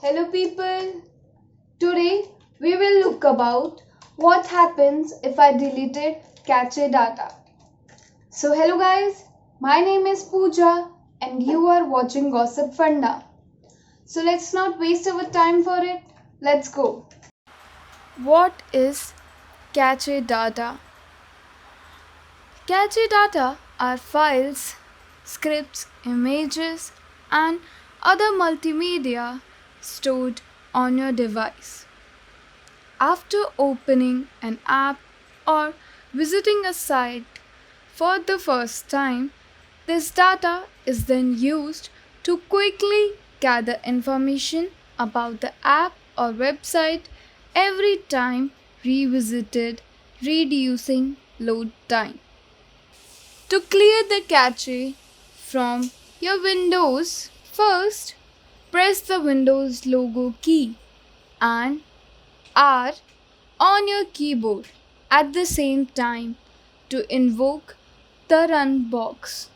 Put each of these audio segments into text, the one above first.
Hello people. Today we will look about what happens if I deleted cache data. So hello guys, my name is Pooja and you are watching Gossipfunda. So let's not waste our time for it. Let's go. What is cache data? Cache data are files, scripts, images, and other multimedia stored on your device. After opening an app or visiting a site for the first time, this data is then used to quickly gather information about the app or website every time revisited, reducing load time. To clear the cache from your Windows, first press the Windows logo key and R on your keyboard at the same time to invoke the run box.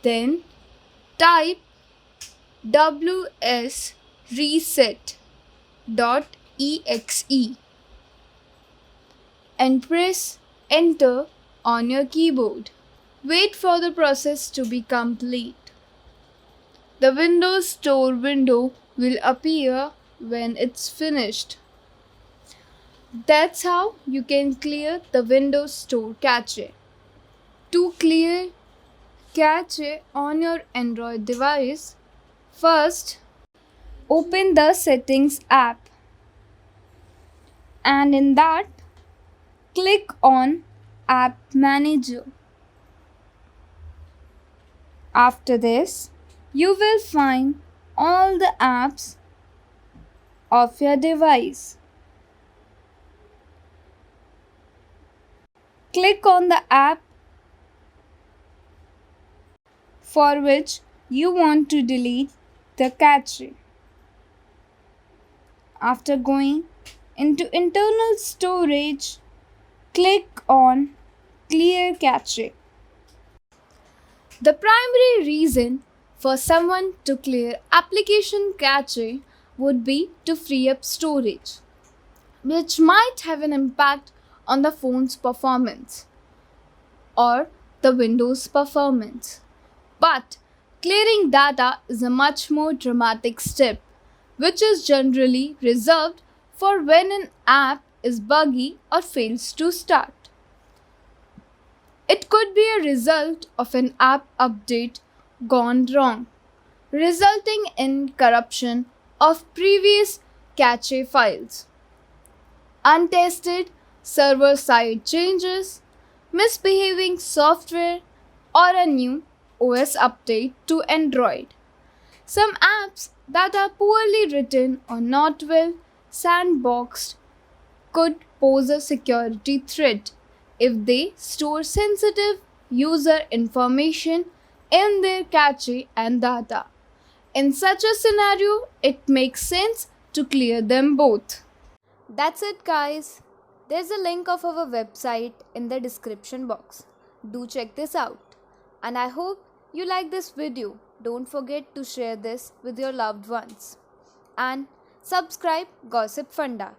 Then type ws reset.exe and press enter on your keyboard. Wait for the process to be complete. The Windows Store window will appear when it's finished. That's how you can clear the Windows Store cache. To clear cache on your Android device, first open the Settings app and in that click on App Manager. After this, you will find all the apps of your device. Click on the app for which you want to delete the cache. After going into internal storage, click on Clear Cache. The primary reason for someone to clear application cache would be to free up storage, which might have an impact on the phone's performance or the Windows performance. But clearing data is a much more dramatic step, which is generally reserved for when an app is buggy or fails to start. It could be a result of an app update gone wrong, resulting in corruption of previous cache files, untested server-side changes, misbehaving software, or a new OS update to Android. Some apps that are poorly written or not well sandboxed could pose a security threat if they store sensitive user information in their cache and data. In such a scenario, it makes sense to clear them both. That's it, guys. There's a link of our website in the description box. Do check this out. And I hope you like this video. Don't forget to share this with your loved ones. And subscribe Gossipfunda.